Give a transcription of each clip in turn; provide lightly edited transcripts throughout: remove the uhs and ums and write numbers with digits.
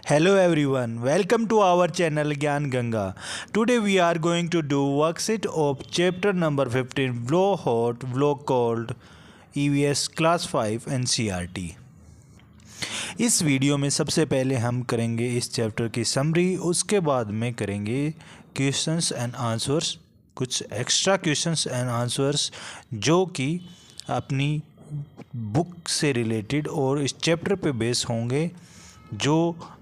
Hello everyone, welcome to our channel Gyan Ganga. Today we are going to do worksheet of chapter number 15 Blow Hot, Blow Cold EVS Class 5 NCERT. इस video में सबसे पहले हम करेंगे इस chapter की summary, उसके बाद में करेंगे क्वेश्चंस एंड आंसर्स, कुछ एक्स्ट्रा क्वेश्चंस एंड आंसर्स जो कि अपनी बुक से रिलेटेड और इस चैप्टर पे बेस होंगे, जो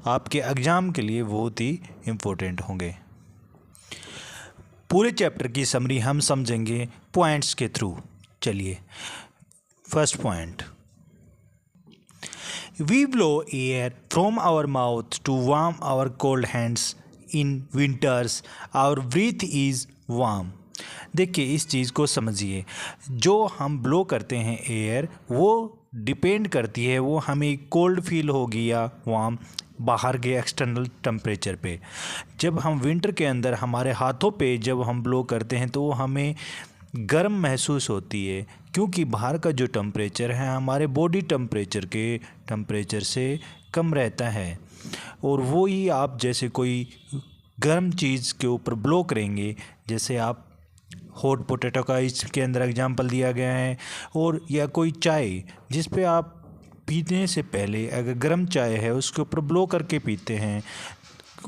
आपके एग्ज़ाम के लिए बहुत ही इम्पोर्टेंट होंगे। पूरे चैप्टर की समरी हम समझेंगे पॉइंट्स के थ्रू। चलिए, first point, we blow air from our mouth to warm our cold hands in winters, our breath is warm. देखिए, इस चीज़ को समझिए, जो हम ब्लो करते हैं एयर, वो डिपेंड करती है वो हमें कोल्ड फील होगी या वार्म बाहर के एक्सटर्नल टेम्परेचर पे। जब हम विंटर के अंदर हमारे हाथों पे जब हम ब्लो करते हैं तो वो हमें गर्म महसूस होती है, क्योंकि बाहर का जो टेम्परेचर है हमारे बॉडी टेम्परेचर के टेम्परेचर से कम रहता है। और वो ही आप जैसे कोई गर्म चीज़ के ऊपर ब्लो करेंगे, जैसे आप हॉट पोटैटो का इसके अंदर एग्जांपल दिया गया है, और या कोई चाय जिस पे आप पीने से पहले अगर गर्म चाय है उसके ऊपर ब्लो करके पीते हैं,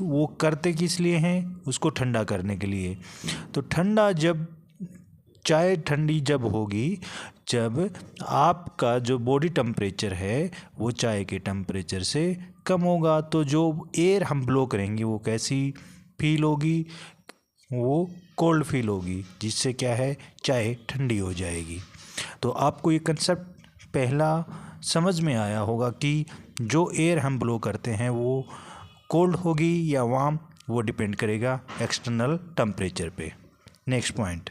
वो करते किस लिए हैं? उसको ठंडा करने के लिए। तो ठंडा जब चाय ठंडी जब होगी, जब आपका जो बॉडी टेम्परेचर है वो चाय के टेम्परेचर से कम होगा, तो जो एयर हम ब्लो करेंगे वो कैसी फील होगी? वो कोल्ड फील होगी, जिससे क्या है, चाय ठंडी हो जाएगी। तो आपको ये कंसेप्ट पहला समझ में आया होगा कि जो एयर हम ब्लो करते हैं वो कोल्ड होगी या वार्म, वो डिपेंड करेगा एक्सटर्नल टेम्परेचर पे। Next point,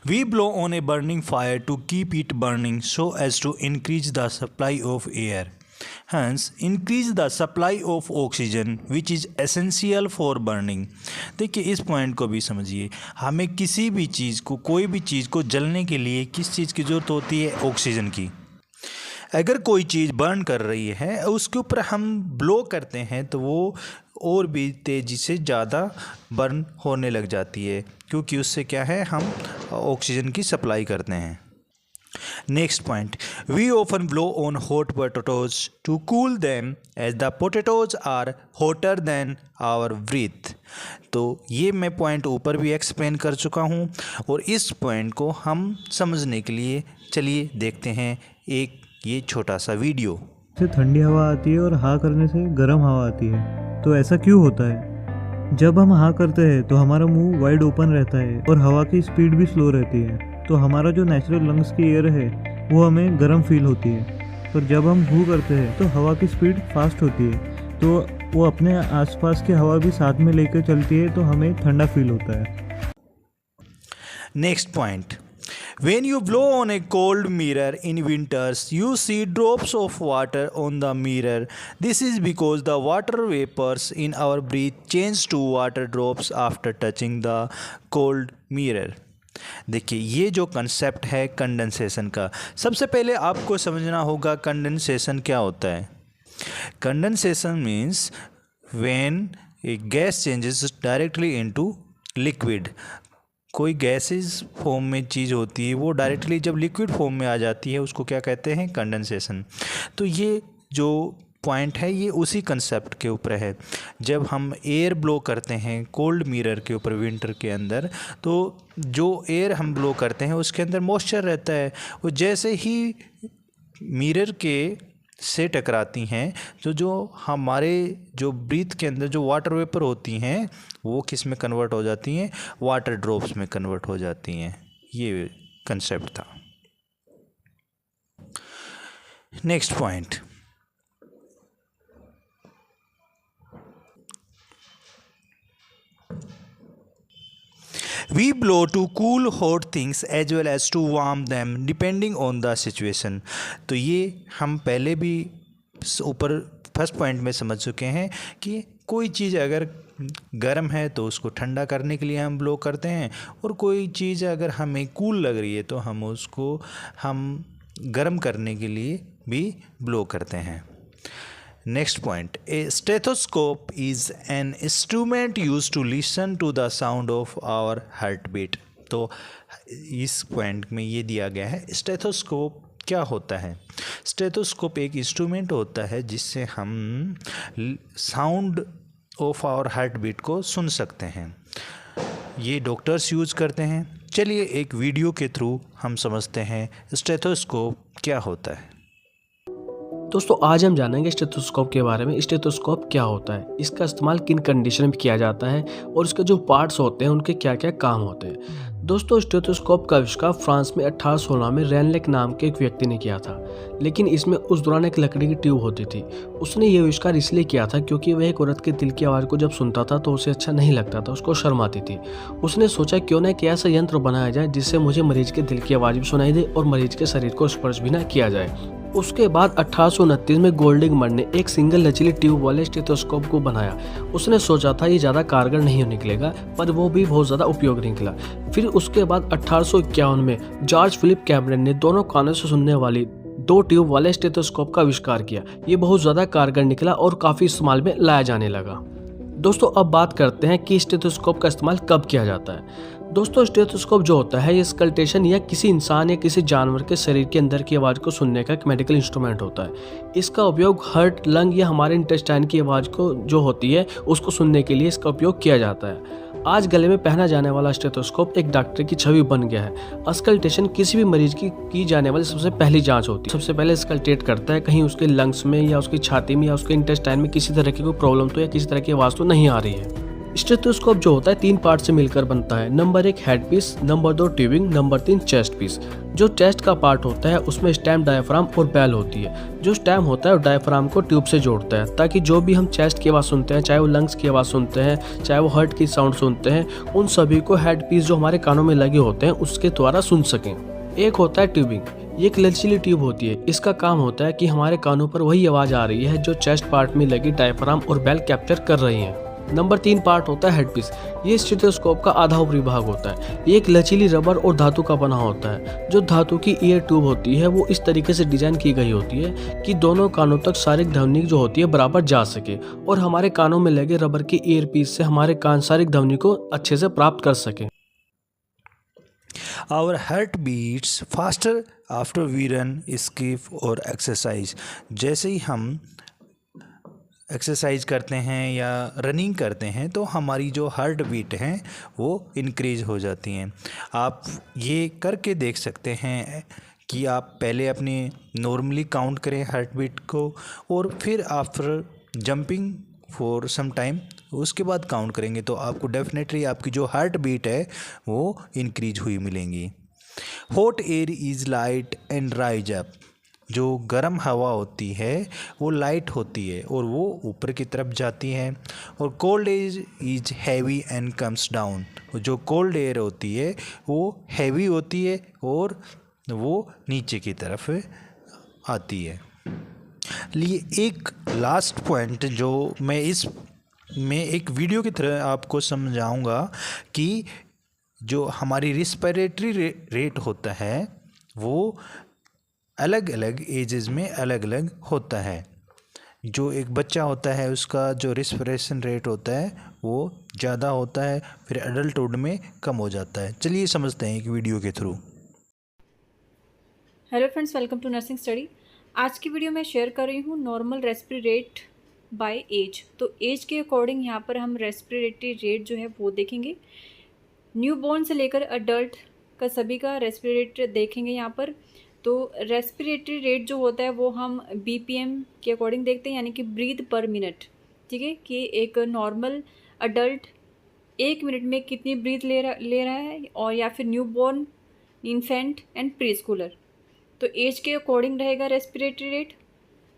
we blow on a burning fire to keep it burning so as to increase the supply of air, hence increase the supply of oxygen which is essential for burning। देखिए, इस point को भी समझिए, हमें किसी भी चीज़ को, कोई भी चीज़ को जलने के लिए किस चीज़ की ज़रूरत होती है? ऑक्सीजन की। अगर कोई चीज़ बर्न कर रही है, उसके ऊपर हम ब्लो करते हैं तो वो और भी तेज़ी से ज़्यादा बर्न होने लग जाती है, क्योंकि उससे क्या है, हम ऑक्सीजन की सप्लाई करते हैं। Next point, we often blow on hot potatoes to cool them as the potatoes are hotter than our breath। तो ये मैं पॉइंट ऊपर भी एक्सप्लेन कर चुका हूँ, और इस पॉइंट को हम समझने के लिए चलिए देखते हैं एक ये छोटा सा वीडियो। से ठंडी हवा आती है और हाँ करने से गर्म हवा आती है। तो ऐसा क्यों होता है? जब हम हाँ करते हैं तो हमारा मुंह वाइड ओपन रहता है और हवा की स्पीड भी स्लो रहती है, तो हमारा जो नेचुरल लंग्स की एयर है वो हमें गर्म फील होती है। पर जब हम हू करते हैं तो हवा की स्पीड फास्ट होती है, तो वो अपने आसपास की हवा भी साथ में लेकर चलती है, तो हमें ठंडा फील होता है। Next point, when you blow on a cold mirror in winters, you see drops of water on the mirror. This is because the water vapors in our breath change to water drops after touching the cold mirror। देखिए, ये जो concept है condensation का, सबसे पहले आपको समझना होगा कंडेंसेशन क्या होता है। Condensation means when A gas changes directly into liquid. कोई गैसेस फॉर्म में चीज़ होती है, वो डायरेक्टली जब लिक्विड फॉर्म में आ जाती है, उसको क्या कहते हैं? कंडेंसेशन। तो ये जो पॉइंट है ये उसी कंसेप्ट के ऊपर है। जब हम एयर ब्लो करते हैं कोल्ड मिरर के ऊपर विंटर के अंदर, तो जो एयर हम ब्लो करते हैं उसके अंदर मॉइस्चर रहता है, वो जैसे ही मिरर के से टकराती हैं तो जो हमारे जो ब्रीथ के अंदर जो वाटर वेपर होती हैं वो किस में कन्वर्ट हो जाती हैं? वाटर ड्रॉप्स में कन्वर्ट हो जाती हैं। ये कंसेप्ट था। Next point, we blow to cool hot things as well as to warm them depending on the situation। तो ये हम पहले भी ऊपर फर्स्ट पॉइंट में समझ चुके हैं कि कोई चीज़ अगर गर्म है तो उसको ठंडा करने के लिए हम ब्लो करते हैं, और कोई चीज़ अगर हमें कूल लग रही है तो हम उसको गर्म करने के लिए भी ब्लो करते हैं। Next point, a stethoscope is an instrument used to listen to the sound of our heartbeat. तो इस पॉइंट में ये दिया गया है, स्टेथोस्कोप क्या होता है। स्टेथोस्कोप एक इंस्ट्रूमेंट होता है जिससे हम साउंड ऑफ आवर हार्टबीट को सुन सकते हैं। ये डॉक्टर्स यूज़ करते हैं। चलिए एक वीडियो के थ्रू हम समझते हैं स्टेथोस्कोप क्या होता है। दोस्तों आज हम जानेंगे स्टेथोस्कोप के बारे में। स्टेथोस्कोप क्या होता है, इसका इस्तेमाल किन कंडीशन में किया जाता है और इसके जो पार्ट्स होते हैं उनके क्या क्या काम होते हैं। दोस्तों स्टेथोस्कोप का आविष्कार फ्रांस में 1816 में रेनलेक नाम के एक व्यक्ति ने किया था, लेकिन इसमें उस दौरान एक लकड़ी की ट्यूब होती थी। उसने ये आविष्कार इसलिए किया था क्योंकि वह एक औरत के दिल की आवाज़ को जब सुनता था तो उसे अच्छा नहीं लगता था, उसको शर्म आती थी। उसने सोचा क्यों ना एक ऐसा यंत्र बनाया जाए जिससे मुझे मरीज के दिल की आवाज़ भी सुनाई दे और मरीज के शरीर को स्पर्श भी ना किया जाए। उसके बाद 1829 में गोल्डिंगमर ने एक सिंगल लचीली ट्यूब वाले स्टेथोस्कोप को बनाया। उसने सोचा था ये ज़्यादा कारगर नहीं निकलेगा, पर वो भी बहुत ज़्यादा उपयोगी निकला। फिर उसके बाद 1851 में जॉर्ज फिलिप कैमरन ने दोनों कानों से सुनने वाली 2 ट्यूब वाले स्टेथोस्कोप का आविष्कार किया। ये बहुत ज़्यादा कारगर निकला और काफ़ी इस्तेमाल में लाया जाने लगा। दोस्तों अब बात करते हैं कि स्टेथोस्कोप का इस्तेमाल कब किया जाता है। दोस्तों स्टेथोस्कोप जो होता है ये स्कल्टेशन या किसी इंसान या किसी जानवर के शरीर के अंदर की आवाज़ को सुनने का एक मेडिकल इंस्ट्रूमेंट होता है। इसका उपयोग हार्ट, लंग या हमारे इंटेस्टाइन की आवाज़ को जो होती है उसको सुनने के लिए इसका उपयोग किया जाता है। आज गले में पहना जाने वाला स्टेथोस्कोप एक डॉक्टर की छवि बन गया है। स्कल्टेशन किसी भी मरीज की जाने वाली सबसे पहली जांच होती है। सबसे पहले स्कल्टेट करता है कहीं उसके लंग्स में या उसकी छाती में या उसके इंटेस्टाइन में किसी तरह की कोई प्रॉब्लम तो या किसी तरह की आवाज़ तो नहीं आ रही है। स्टेथोस्कोप जो होता है 3 पार्ट से मिलकर बनता है। Number 1 head piece, number 2 tubing, number 3 chest piece. जो चेस्ट का पार्ट होता है उसमें स्टेम, डायफ्राम और बेल होती है। जो स्टेम होता है वो डायफ्राम को ट्यूब से जोड़ता है ताकि जो भी हम चेस्ट की आवाज़ सुनते हैं, चाहे वो लंग्स की आवाज़ सुनते हैं, चाहे वो हार्ट की साउंड सुनते हैं, उन सभी को हेड पीस जो हमारे कानों में लगे होते हैं उसके द्वारा सुन सकें। एक होता है ट्यूबिंग, ये एक लचीली ट्यूब होती है। इसका काम होता है कि हमारे कानों पर वही आवाज़ आ रही है जो चेस्ट पार्ट में लगी डायफ्राम और बेल कैप्चर कर रही है। नंबर 3 पार्ट होता है हेड पीस। ये स्टेथोस्कोप का आधा ऊपरी भाग होता है। ये एक लचीली रबर और धातु का बना होता है। जो धातु की ईयर ट्यूब होती है वो इस तरीके से डिजाइन की गई होती है कि दोनों कानों तक शारीरिक ध्वनि जो होती है बराबर जा सके और हमारे कानों में लगे रबर की ईयर पीस से हमारे कान शारीरिक ध्वनि को अच्छे से प्राप्त कर सके। Our heart beats faster after we run, skip और exercise। जैसे ही हम एक्सरसाइज करते हैं या रनिंग करते हैं तो हमारी जो हार्ट बीट हैं वो इंक्रीज हो जाती हैं। आप ये करके देख सकते हैं कि आप पहले अपने नॉर्मली काउंट करें हार्ट बीट को और फिर after jumping for some time उसके बाद काउंट करेंगे तो आपको डेफिनेटली आपकी जो हार्ट बीट है वो इंक्रीज हुई मिलेंगी। Hot air is light and rise up. जो गर्म हवा होती है वो लाइट होती है और वो ऊपर की तरफ जाती है, और cold air is heavy and comes down. जो कोल्ड एयर होती है वो हैवी होती है और वो नीचे की तरफ आती है। लिए एक लास्ट पॉइंट जो मैं एक वीडियो की तरह आपको समझाऊंगा कि जो हमारी रिस्पिरेटरी रेट होता है वो अलग अलग एजेस में अलग अलग होता है। जो एक बच्चा होता है उसका जो रिस्पिरेशन रेट होता है वो ज़्यादा होता है, फिर एडल्टहुड में कम हो जाता है। चलिए समझते हैं एक वीडियो के थ्रू। Hello friends, welcome to nursing study. आज की वीडियो में शेयर कर रही हूँ normal respiratory rate by age. तो एज के अकॉर्डिंग यहाँ पर हम रेस्पिरेटरी रेट जो है वो देखेंगे। न्यूबॉर्न से लेकर अडल्ट का सभी का रेस्पिरेटरी रेट देखेंगे यहाँ पर। तो रेस्पिरेटरी रेट जो होता है वो हम BPM के अकॉर्डिंग देखते हैं, यानी कि ब्रीथ पर मिनट। ठीक है, कि एक नॉर्मल अडल्ट 1 मिनट में कितनी ब्रीथ ले रहा है, और या फिर newborn, infant and pre Schuler. तो एज के अकॉर्डिंग रहेगा रेस्पिरेटरी रेट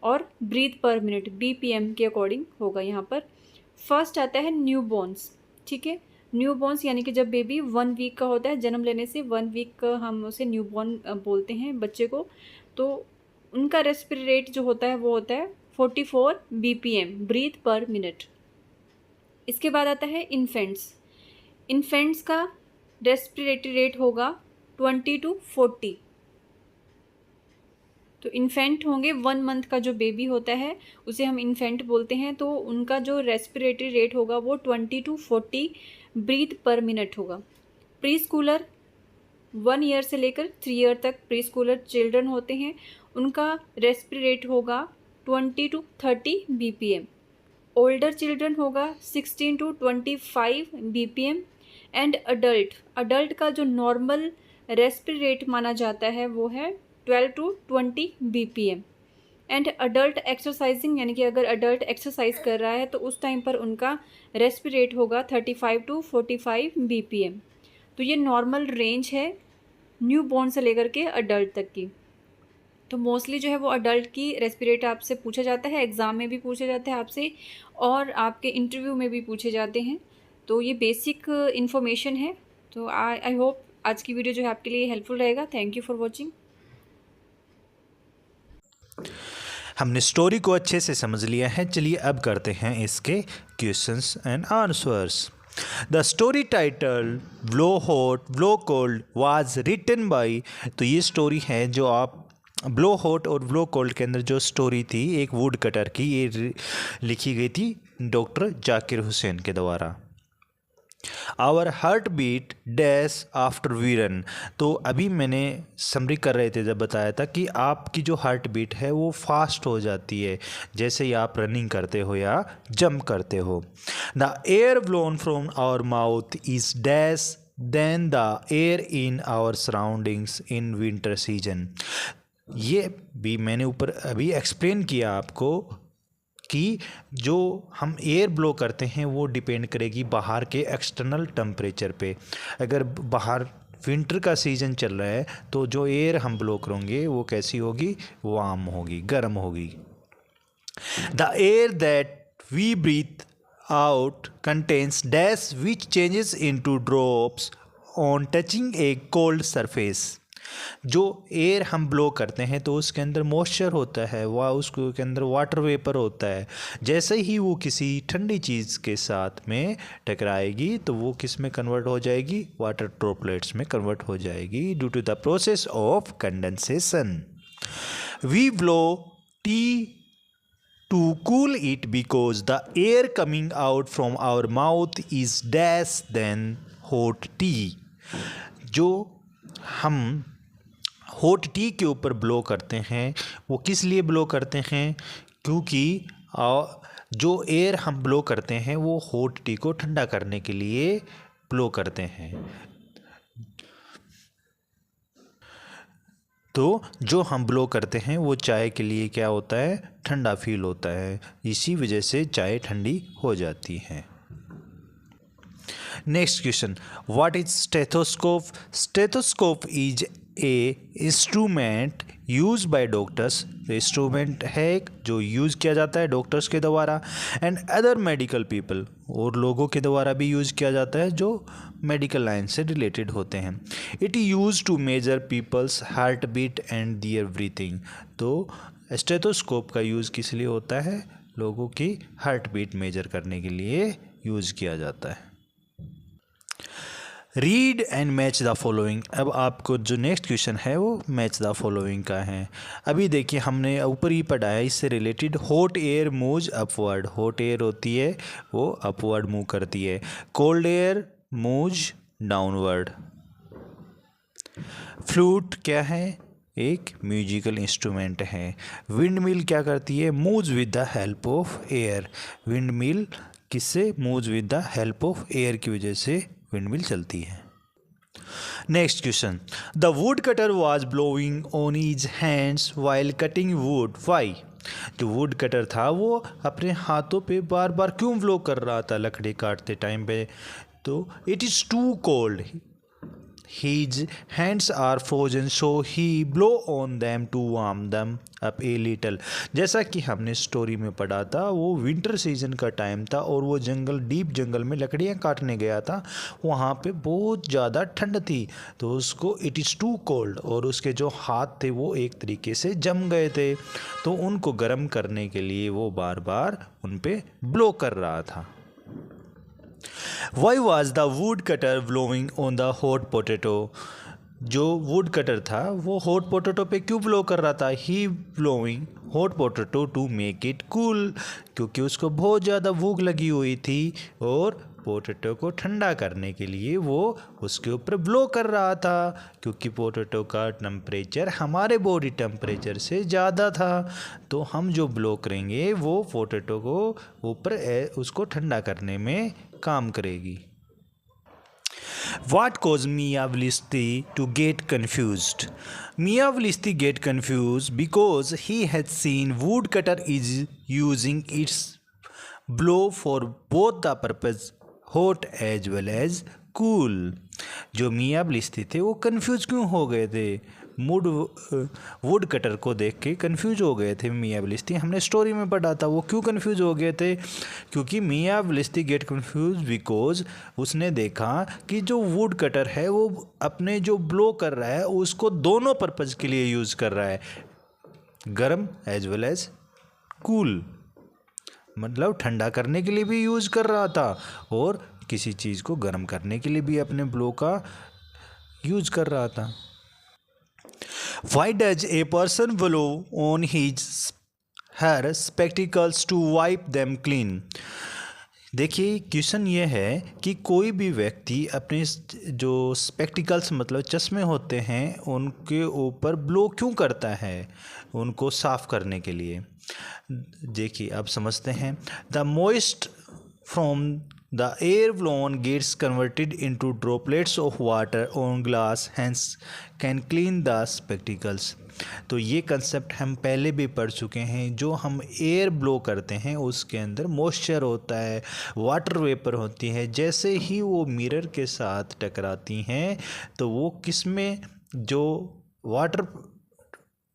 और ब्रीथ पर मिनट BPM के अकॉर्डिंग होगा यहाँ पर। फर्स्ट आता है न्यूबॉर्न्स। ठीक है, न्यूबॉर्न्स यानी कि जब बेबी 1 वीक का होता है, जन्म लेने से 1 वीक का हम उसे न्यूबॉर्न बोलते हैं बच्चे को। तो उनका रेस्पिरेटरी रेट जो होता है वो होता है 44 BPM ब्रीथ पर मिनट। इसके बाद आता है इन्फेंट्स। इन्फेंट्स का रेस्पिरेटरी रेट होगा 20 to 40। तो इन्फेंट होंगे, 1 मंथ का जो बेबी होता है उसे हम इन्फेंट बोलते हैं, तो उनका जो रेस्पिरेटरी रेट होगा वो 20 to 40 ब्रीथ पर मिनट होगा। प्री स्कूलर 1 ईयर से लेकर 3 ईयर तक प्री स्कूलर चिल्ड्रन होते हैं, उनका रेस्पिरेटरी रेट होगा 20 to 30 BPM। ओल्डर चिल्ड्रन होगा 16 to 25 BPM। एंड अडल्ट का जो नॉर्मल रेस्पिरेटरी रेट माना जाता है वो है 12 to 20 BPM। And adult exercising, यानी कि अगर अडल्ट एक्सरसाइज कर रहा है तो उस टाइम पर उनका रेस्पिरेटरी रेट होगा 35 to 45 BPM। तो ये नॉर्मल रेंज है न्यू बॉर्न से लेकर के अडल्ट तक की। तो मोस्टली जो है वो अडल्ट की रेस्पिरेट आपसे पूछा जाता है, एग्ज़ाम में भी पूछा जाता है आपसे, और आपके इंटरव्यू में भी पूछे जाते हैं। तो ये बेसिक इन्फॉर्मेशन है। तो आई होप आज की वीडियो जो है आपके लिए हेल्पफुल रहेगा। Thank you for watching. हमने स्टोरी को अच्छे से समझ लिया है, चलिए अब करते हैं इसके questions and answers. The story title blow hot blow cold was written by, तो ये स्टोरी है जो आप ब्लो हॉट और ब्लो कोल्ड के अंदर जो स्टोरी थी एक वुड कटर की, ये लिखी गई थी डॉक्टर जाकिर हुसैन के द्वारा। Our heart beat dash after we run, तो अभी मैंने समरी कर रहे थे जब बताया था कि आपकी जो हार्ट बीट है वो फास्ट हो जाती है जैसे ही आप रनिंग करते हो या जंप करते हो। The air blown from our mouth is dash than the air in our surroundings in winter season. ये भी मैंने ऊपर अभी एक्सप्लेन किया आपको कि जो हम एयर ब्लो करते हैं वो डिपेंड करेगी बाहर के एक्सटर्नल टेम्परेचर पे। अगर बाहर विंटर का सीज़न चल रहा है तो जो एयर हम ब्लो करेंगे वो कैसी होगी, वार्म होगी, गर्म होगी। The air that we breathe out contains dash which changes into drops on touching a cold surface. जो एयर हम ब्लो करते हैं तो उसके अंदर मॉइस्चर होता है, वह उसके अंदर वाटर वेपर होता है। जैसे ही वो किसी ठंडी चीज़ के साथ में टकराएगी तो वो किस में कन्वर्ट हो जाएगी, वाटर ड्रॉपलेट्स में कन्वर्ट हो जाएगी due to the process of condensation. We blow tea to cool it because the air coming out from our mouth is dash than hot tea. जो हम हॉट टी के ऊपर blow करते हैं वो किस लिए ब्लो करते हैं, क्योंकि जो एयर हम ब्लो करते हैं वो हॉट टी को ठंडा करने के लिए ब्लो करते हैं। तो जो हम ब्लो करते हैं वो चाय के लिए क्या होता है, ठंडा फील होता है, इसी वजह से चाय ठंडी हो जाती है। Next question, what is stethoscope? Stethoscope is a instrument use by doctors, instrument है जो यूज़ किया जाता है डॉक्टर्स के द्वारा एंड अदर मेडिकल पीपल, और लोगों के द्वारा भी यूज़ किया जाता है जो मेडिकल लाइन से रिलेटेड होते हैं। It use to measure peoples heart beat and their breathing. तो स्टेथोस्कोप का यूज़ किस लिए होता है, लोगों की हार्ट बीट मेजर करने के लिए यूज़ किया जाता है। Read and match the following. अब आपको जो नेक्स्ट क्वेश्चन है वो मैच द फॉलोइंग का है। अभी देखिए हमने ऊपर ही पढ़ा है इससे related, hot air moves upward, hot air होती है वो अपवर्ड मूव करती है, cold air moves downward. Flute क्या है, एक म्यूजिकल इंस्ट्रूमेंट है। विंड मिल क्या करती है, moves with the help of air. Windmill किससे, moves with the help of air की वजह से विंड मिल चलती है। Next question, the woodcutter was blowing on his hands while cutting wood, Y? जो वुड कटर था वो अपने हाथों पे बार बार क्यों ब्लो कर रहा था लकड़ी काटते टाइम पे, तो it is too cold, his hands are frozen so he blow on them to warm them up a little। जैसा कि हमने स्टोरी में पढ़ा था वो विंटर सीजन का टाइम था और वो जंगल, डीप जंगल में लकड़ियाँ काटने गया था, वहाँ पे बहुत ज़्यादा ठंड थी तो उसको इट इज़ टू कोल्ड, और उसके जो हाथ थे वो एक तरीके से जम गए थे तो उनको गर्म करने के लिए वो बार बार उन पे ब्लो कर रहा था। Why was the woodcutter blowing on the hot potato? जो वुड कटर था वो हॉट पोटैटो पे क्यों ब्लो कर रहा था? He blowing hot potato to make it cool, क्योंकि उसको बहुत ज़्यादा भूख लगी हुई थी और पोटैटो को ठंडा करने के लिए वो उसके ऊपर ब्लो कर रहा था, क्योंकि पोटैटो का टेम्परेचर हमारे बॉडी टेम्परेचर से ज़्यादा था। तो हम जो ब्लो करेंगे वो पोटैटो को ऊपर उसको ठंडा करने में काम करेगी। What caused Miyawlisti to get confused? Miyawlisti get confused because he had seen woodcutter is using its blow for both the purpose hot as well as cool. जो मियावलिस्ती थे वो कंफ्यूज क्यों हो गए थे? वुड कटर को देख के कंफ्यूज हो गए थे मियावलिस्ती। हमने स्टोरी में पढ़ा था वो क्यों कंफ्यूज हो गए थे, क्योंकि मियावलिस्ती गेट कंफ्यूज बिकॉज उसने देखा कि जो वुड कटर है वो अपने जो ब्लो कर रहा है उसको दोनों पर्पज़ के लिए यूज़ कर रहा है, गर्म एज वेल एज कूल, मतलब ठंडा करने के लिए भी यूज़ कर रहा था और किसी चीज़ को गर्म करने के लिए भी अपने ब्लो का यूज़ कर रहा था। Why does a person blow on her spectacles to wipe them clean? देखिए क्वेश्चन ये है कि कोई भी व्यक्ति अपने जो स्पेक्टिकल्स मतलब चश्मे होते हैं उनके ऊपर ब्लो क्यों करता है? उनको साफ़ करने के लिए। देखिए अब समझते हैं। The moist from the air blown gets converted into droplets of water on glass, hence can clean the spectacles. तो ये कंसेप्ट हम पहले भी पढ़ चुके हैं। जो हम एयर ब्लो करते हैं उसके अंदर मॉइस्चर होता है, वाटर वेपर होती है। जैसे ही वो मिरर के साथ टकराती हैं तो वो किस में जो वाटर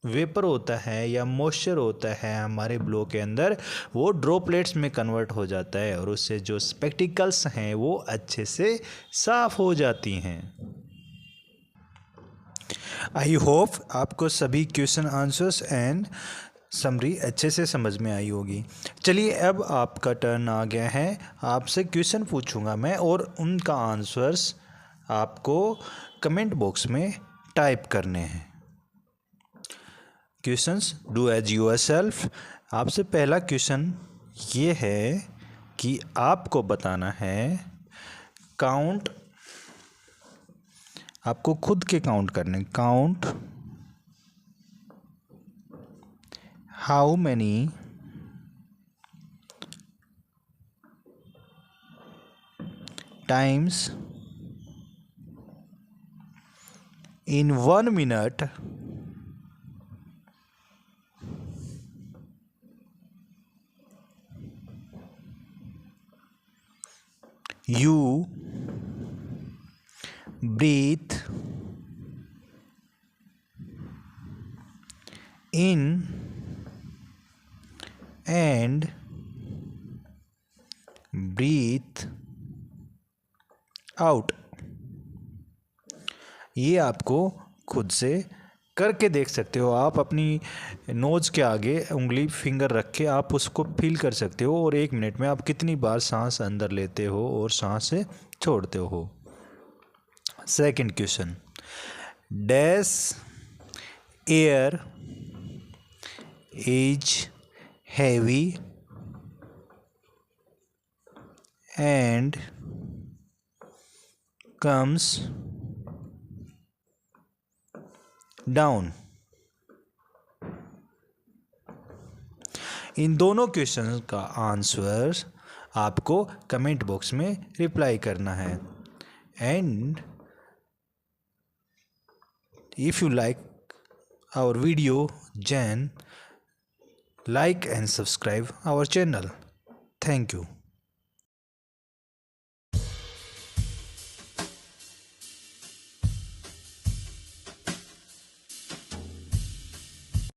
वेपर होता है या मॉइस्चर होता है हमारे ब्लो के अंदर वो ड्रॉपलेट्स में कन्वर्ट हो जाता है और उससे जो स्पेक्टिकल्स हैं वो अच्छे से साफ हो जाती हैं। आई होप आपको सभी क्वेश्चन आंसर्स एंड समरी अच्छे से समझ में आई होगी। चलिए अब आपका टर्न आ गया है, आपसे क्वेश्चन पूछूंगा मैं और उनका आंसर्स आपको कमेंट बॉक्स में टाइप करने हैं। Questions do as yourself. आपसे पहला क्वेश्चन ये है कि आपको बताना है काउंट, आपको खुद के काउंट करने, count how many times in 1 minute you breathe in and breathe out। ये आपको खुद से करके देख सकते हो। आप अपनी नोज़ के आगे उंगली फिंगर रख के आप उसको फील कर सकते हो और 1 मिनट में आप कितनी बार सांस अंदर लेते हो और सांस से छोड़ते हो। Second question, dash air is heavy and comes down. इन दोनों क्वेश्चन का आंसर आपको कमेंट बॉक्स में रिप्लाई करना है। And if you like our video then like and subscribe our channel. Thank you.